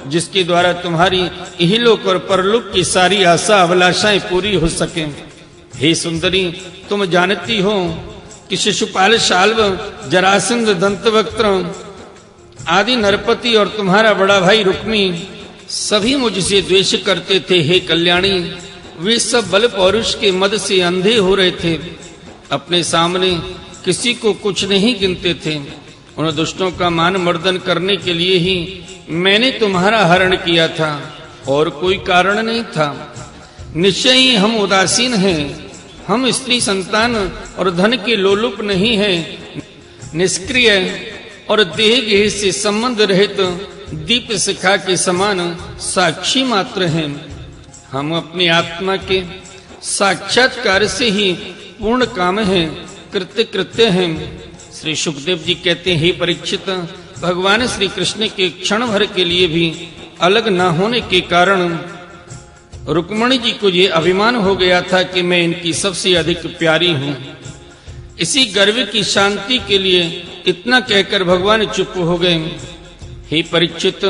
जिसके द्वारा तुम्हारी इहलोक और परलोक की सारी आशा अभिलाषाएं पूरी हो सके। हे सुंदरी, तुम जानती हो कि शिशुपाल, शाल्व, जरासंध, दंतवक्त्र आदि नरपति और तुम्हारा बड़ा भाई रुक्मी सभी मुझसे द्वेष करते थे। हे कल्याणी, वे सब बल पौरुष के मद से अंधे हो रहे थे, अपने सामने किसी को कुछ नहीं गिनते थे। उन दुष्टों का मान मर्दन करने के लिए ही मैंने तुम्हारा हरण किया था, और कोई कारण नहीं था। निश्चय ही हम उदासीन हैं, हम स्त्री संतान और धन के लोलुप नहीं हैं, निष्क्रिय और देह गेह से संबंध रहित दीप शिखा के समान साक्षी मात्र हैं। हम अपनी आत्मा के साक्षात्कार से ही पूर्ण काम हैं, कृत्य कृत्य हैं। श्री सुखदेव जी कहते हैं, हे परीक्षित, भगवान श्री कृष्ण के क्षण भर के लिए भी अलग न होने के कारण रुक्मणी जी को ये अभिमान हो गया था कि मैं इनकी सबसे अधिक प्यारी हूँ। इसी गर्व की शांति के लिए इतना कहकर भगवान चुप हो गए। हे परीक्षित,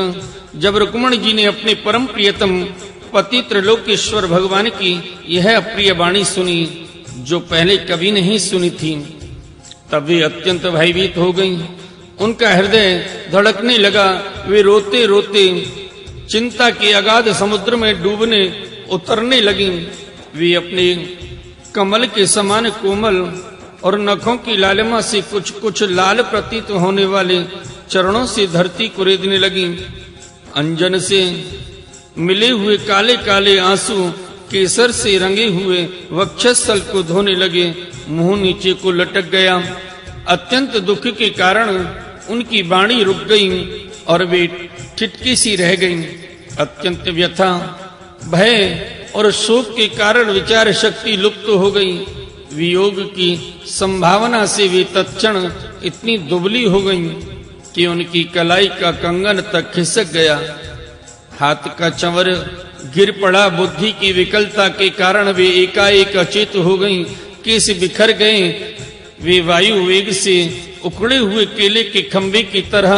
जब रुक्मणी जी ने अपने परम प्रियतम पति त्रिलोकेश्वर भगवान की यह अप्रिय वाणी सुनी, जो पहले कभी नहीं सुनी थी, तब वे अत्यंत भयभीत हो गईं। उनका हृदय धड़कने लगा। वे रोते रोते चिंता के अगाध समुद्र में डूबने उतरने लगी। वे अपने कमल के समान कोमल और नखों की लालिमा से कुछ कुछ लाल प्रतीत होने वाले चरणों से धरती कुरेदने लगी। अंजन से मिले हुए काले काले आंसू केसर से रंगे हुए वक्षस्थल को धोने लगे। मुंह नीचे को लटक गया। अत्यंत दुख के कारण उनकी वाणी रुक गई और वे ठिठकी सी रह गईं। अत्यंत व्यथा, भय और शोक के कारण विचार शक्ति लुप्त हो गई। वियोग की संभावना से वे तत्क्षण इतनी दुबली हो गईं कि उनकी कलाई का कंगन तक खिसक गया। हाथ का चंवर गिर पड़ा। बुद्धि की विकलता के कारण वे एकाएक अचेत हो गईं। केस बिखर गए। वे वायु वेग से उखड़े हुए केले के खंभे की तरह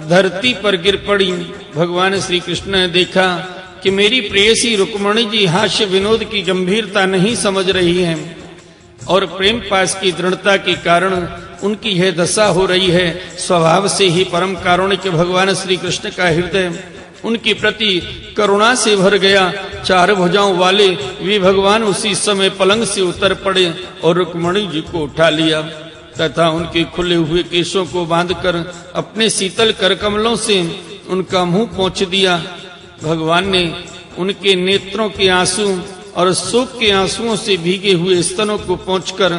धरती पर गिर पड़ी। भगवान श्री कृष्ण ने देखा कि मेरी प्रेयसी रुक्मणी जी हास्य विनोद की गंभीरता नहीं समझ रही हैं और प्रेम पास की दृढ़ता के कारण उनकी यह दशा हो रही है। स्वभाव से ही परम कारुणिक भगवान श्री कृष्ण का हृदय उनके प्रति करुणा से भर गया। चार भुजाओं वाले वे भगवान उसी समय पलंग से उतर पड़े और रुक्मणी जी को उठा लिया तथा उनके खुले हुए केशों को बांधकर अपने शीतल करकमलों से उनका मुंह पोंछ दिया। भगवान ने उनके नेत्रों के आंसू और शोक के आंसुओं से भीगे हुए स्तनों को पोंछकर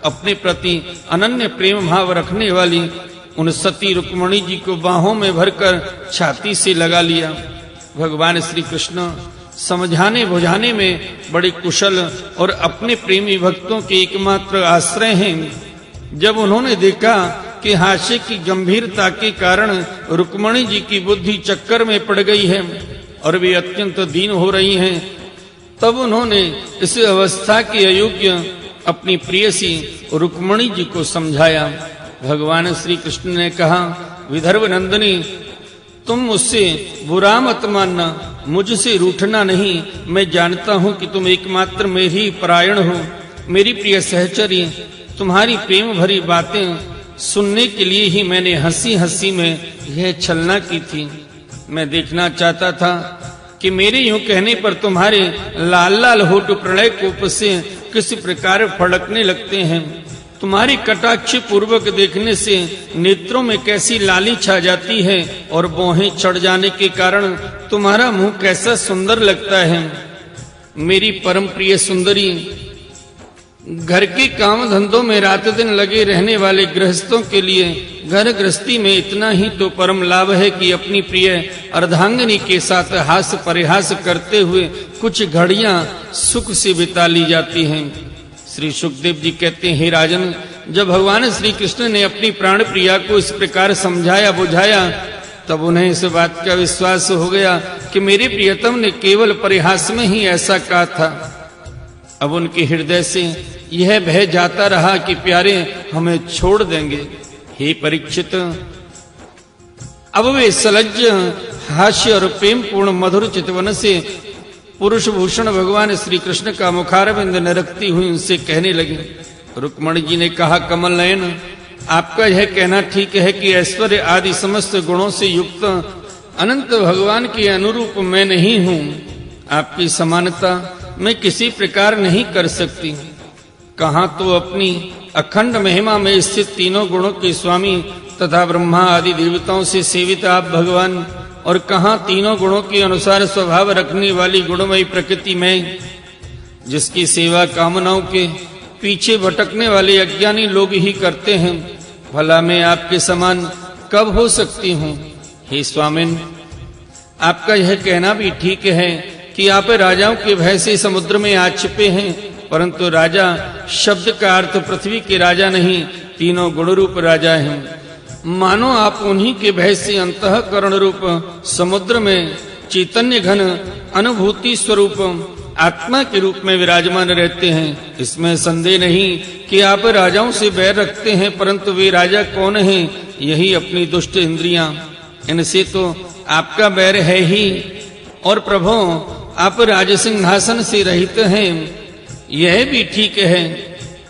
अपने प्रति अनन्य प्रेम भाव रखने वाली उन सती रुक्मणी जी को बाहों में भरकर छाती से लगा लिया। भगवान श्री कृष्ण समझाने बुझाने में बड़े कुशल और अपने प्रेमी भक्तों के एकमात्र आश्रय हैं। जब उन्होंने देखा कि हास्य की गंभीरता के कारण रुक्मणी जी की बुद्धि चक्कर में पड़ गई है और वे अत्यंत दीन हो रही हैं, तब उन्होंने इस अवस्था के अयोग्य अपनी प्रियसी रुक्मणी जी को समझाया। भगवान श्री कृष्ण ने कहा, विदर्भ नंदिनी, तुम मुझसे बुरा मत मानना, मुझसे रूठना नहीं। मैं जानता हूँ कि तुम एकमात्र मेरी परायण हो, मेरी प्रिय सहचरी। तुम्हारी प्रेम भरी बातें सुनने के लिए ही मैंने हंसी हंसी में यह छलना की थी। मैं देखना चाहता था कि मेरे यूं कहने पर तुम्हारे लाल लाल होठ प्रलय कोप से किस प्रकार फड़कने लगते हैं। तुम्हारी कटाक्ष पूर्वक देखने से नेत्रों में कैसी लाली छा जाती है और भौहें चढ़ जाने के कारण तुम्हारा मुंह कैसा सुंदर लगता है। मेरी परम प्रिय सुंदरी, घर के काम धंधों में रात दिन लगे रहने वाले गृहस्थों के लिए घर गृहस्थी में इतना ही तो परम लाभ है कि अपनी प्रिय अर्धांगिनी के साथ हास परिहास करते हुए कुछ घड़ियां सुख से बिता ली जाती हैं। श्री सुखदेव जी कहते हैं, हे राजन, जब भगवान श्री कृष्ण ने अपनी प्राण प्रिया को इस प्रकार समझाया बुझाया, तब उन्हें इस बात का विश्वास हो गया कि मेरे प्रियतम ने केवल परिहास में ही ऐसा कहा था। अब उनके हृदय से यह भय जाता रहा कि प्यारे हमें छोड़ देंगे। हे परीक्षित, अब वे सलज्ज हास्य और प्रेम पूर्ण मधुर चितवन से पुरुष भूषण भगवान श्री कृष्ण का मुखारविंद निरखती हुई उनसे कहने लगी। रुक्मणी जी ने कहा, कमल नयन, आपका यह कहना ठीक है कि ऐश्वर्य आदि समस्त गुणों से युक्त अनंत भगवान के अनुरूप मैं नहीं हूँ। आपकी समानता मैं किसी प्रकार नहीं कर सकती। कहाँ तो अपनी अखंड महिमा में स्थित तीनों गुणों के स्वामी तथा ब्रह्मा आदि देवताओं से सेवित आप भगवान, और कहाँ तीनों गुणों के अनुसार स्वभाव रखने वाली गुणमयी प्रकृति में, जिसकी सेवा कामनाओं के पीछे भटकने वाले अज्ञानी लोग ही करते हैं। भला मैं आपके समान कब हो सकती हूँ? हे स्वामिन, आपका यह कहना भी ठीक है कि आप राजाओं के भय से समुद्र में आ छिपे हैं, परंतु राजा शब्द का अर्थ पृथ्वी के राजा नहीं, तीनों गुण रूप राजा हैं। मानो आप उन्हीं के भय से अंतःकरण रूप समुद्र में चैतन्य घन अनुभूति स्वरूप आत्मा के रूप में विराजमान रहते हैं। इसमें संदेह नहीं कि आप राजाओं से बैर रखते हैं, परंतु वे राजा कौन हैं? यही अपनी दुष्ट इंद्रियां, इनसे तो आपका बैर है ही। और प्रभु, आप राजसिंहासन से रहित हैं, यह भी ठीक है,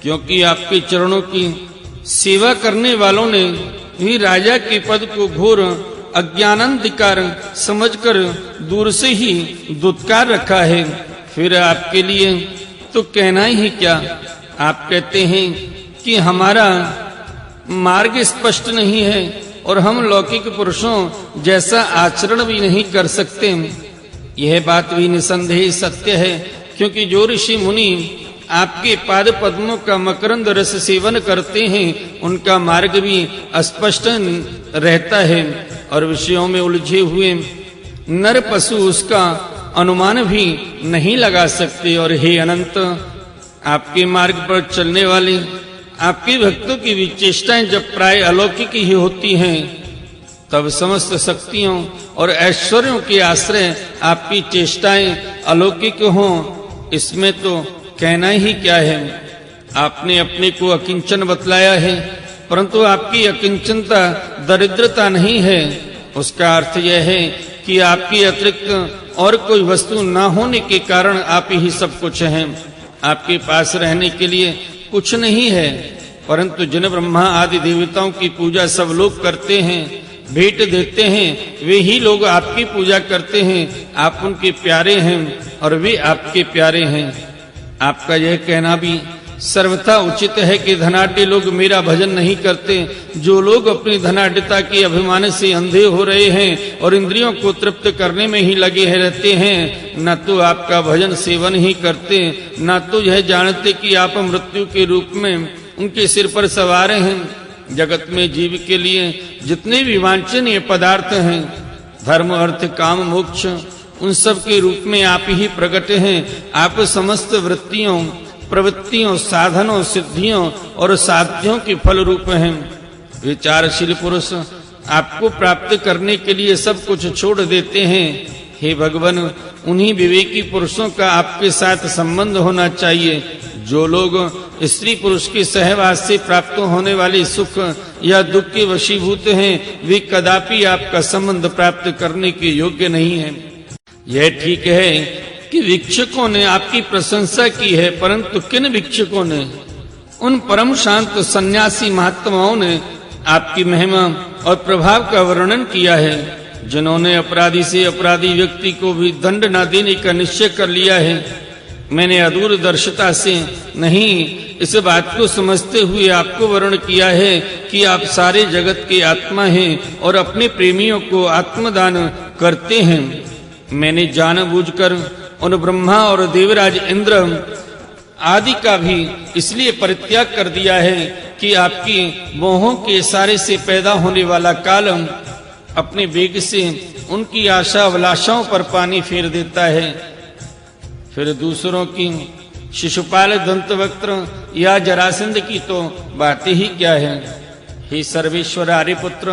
क्योंकि आपके चरणों की सेवा करने वालों ने भी राजा के पद को घोर अज्ञानांधकार समझकर दूर से ही दुत्कार रखा है। फिर आपके लिए तो कहना ही क्या। आप कहते हैं कि हमारा मार्ग स्पष्ट नहीं है और हम लौकिक पुरुषों जैसा आचरण भी नहीं कर सकते। यह बात भी निसंदेह सत्य है, क्योंकि जो ऋषि मुनि आपके पाद पद्मों का मकरंद रस सेवन करते हैं, उनका मार्ग भी अस्पष्ट रहता है और विषयों में उलझे हुए नर पशु उसका अनुमान भी नहीं लगा सकते। और हे अनंत, आपके मार्ग पर चलने वाले आपके भक्तों की विचेष्टाएं जब प्राय अलौकिक ही होती हैं, तब समस्त शक्तियों और ऐश्वर्यों के आश्रय आपकी चेष्टाएं अलौकिक हों, इसमें तो कहना ही क्या है। आपने अपने को अकिंचन बतलाया है, परंतु आपकी अकिंचनता दरिद्रता नहीं है। उसका अर्थ यह है कि आपके अतिरिक्त और कोई वस्तु न होने के कारण आप ही सब कुछ हैं। आपके पास रहने के लिए कुछ नहीं है, परंतु जिन ब्रह्मा आदि देवताओं की पूजा सब लोग करते हैं, भेंट देते हैं, वे ही लोग आपकी पूजा करते हैं। आप उनके प्यारे हैं और वे आपके प्यारे हैं। आपका यह कहना भी सर्वथा उचित है कि धनाढ्य लोग मेरा भजन नहीं करते। जो लोग अपनी धनाढ्यता के अभिमान से अंधे हो रहे हैं और इंद्रियों को तृप्त करने में ही लगे रहते हैं, न तो आपका भजन सेवन ही करते, न तो यह जानते कि आप मृत्यु के रूप में उनके सिर पर सवार हैं। जगत में जीव के लिए जितने भी वांछनीय पदार्थ हैं, धर्म अर्थ काम मोक्ष, उन सब के रूप में आप ही प्रकट हैं। आप समस्त वृत्तियों प्रवृत्तियों साधनों सिद्धियों और साध्यों के फल रूप हैं। विचारशील पुरुष आपको प्राप्त करने के लिए सब कुछ छोड़ देते हैं। हे भगवान, उन्हीं विवेकी पुरुषों का आपके साथ संबंध होना चाहिए। जो लोग स्त्री पुरुष के सहवास से प्राप्त होने वाले सुख या दुख के वशीभूत हैं, वे कदापि आपका संबंध प्राप्त करने के योग्य नहीं हैं। यह ठीक है कि भिक्षुकों ने आपकी प्रशंसा की है, परंतु किन भिक्षुकों ने? उन परम शांत सन्यासी महात्माओं ने आपकी महिमा और प्रभाव का वर्णन किया है, जिन्होंने अपराधी से अपराधी व्यक्ति को भी दंड न देने का निश्चय कर लिया है। मैंने अदूरदर्शिता से नहीं, इस बात को समझते हुए आपको वर्णन किया है कि आप सारे जगत के आत्मा हैं और अपने प्रेमियों को आत्मदान करते हैं। मैंने जानबूझकर उन ब्रह्मा और देवराज इंद्र आदि का भी इसलिए परित्याग कर दिया है कि आपकी मोहों के सारे से पैदा होने वाला काल अपने वेग से उनकी आशा अभिलाषाओं पर पानी फेर देता है। फिर दूसरों की शिशुपाल दंतवक्त्र या जरासंध की तो बातें ही क्या है। हे सर्वेश्वर आर्यपुत्र,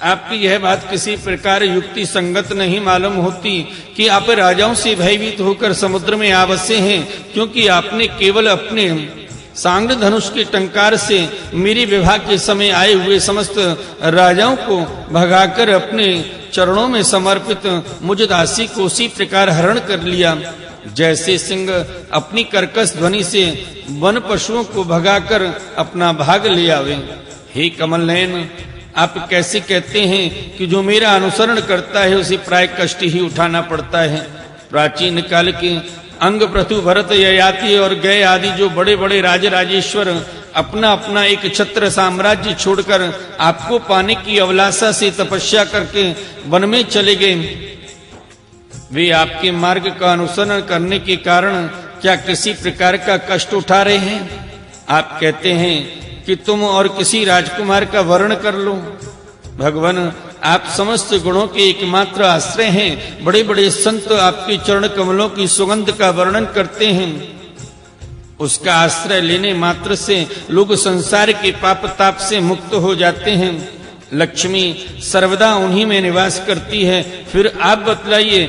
आपकी यह बात किसी प्रकार युक्ति संगत नहीं मालूम होती कि आप राजाओं से भयभीत होकर समुद्र में आ बसे हैं, क्योंकि आपने केवल अपने सांग धनुष के टंकार से मेरे विवाह के समय आए हुए समस्त राजाओं को भगाकर अपने चरणों में समर्पित मुझ दासी को उसी प्रकार हरण कर लिया जैसे सिंह अपनी कर्कश ध्वनि से वन पशुओं को भगाकर अपना भाग ले आवे। हे कमल नयन, आप कैसे कहते हैं कि जो मेरा अनुसरण करता है उसे प्राय कष्ट ही उठाना पड़ता है। प्राचीन काल के अंग प्रथु भरत ययाति और गय आदि जो बड़े बड़े राजराजेश्वर अपना अपना एक छत्र साम्राज्य छोड़कर आपको पाने की अभिलाषा से तपस्या करके वन में चले गए, वे आपके मार्ग का अनुसरण करने के कारण क्या किसी प्रकार का कष्ट उठा रहे हैं? आप कहते हैं कि तुम और किसी राजकुमार का वर्ण कर लो। भगवान, आप समस्त गुणों के एकमात्र आश्रय हैं। बड़े बड़े संत आपके चरण कमलों की सुगंध का वर्णन करते हैं। उसका आश्रय लेने मात्र से लोग संसार के पाप ताप से मुक्त हो जाते हैं। लक्ष्मी सर्वदा उन्हीं में निवास करती है। फिर आप बतलाइए